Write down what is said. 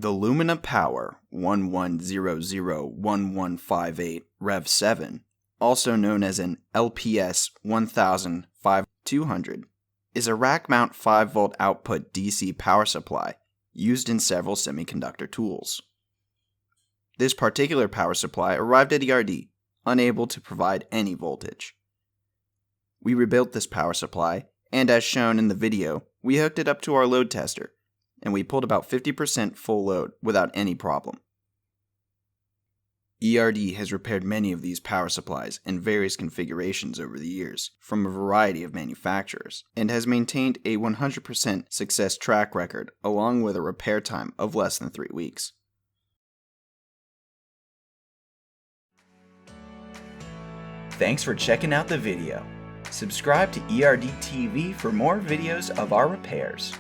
The Lumina Power 11001158 Rev 7, also known as an LPS 1000-5200, is a rack-mount 5-volt output DC power supply used in several semiconductor tools. This particular power supply arrived at ERD, unable to provide any voltage. We rebuilt this power supply, and as shown in the video, we hooked it up to our load tester, and we pulled about 50% full load without any problem. ERD has repaired many of these power supplies in various configurations over the years from a variety of manufacturers, and has maintained a 100% success track record along with a repair time of less than 3 weeks. Thanks for checking out the video. Subscribe to ERD TV for more videos of our repairs.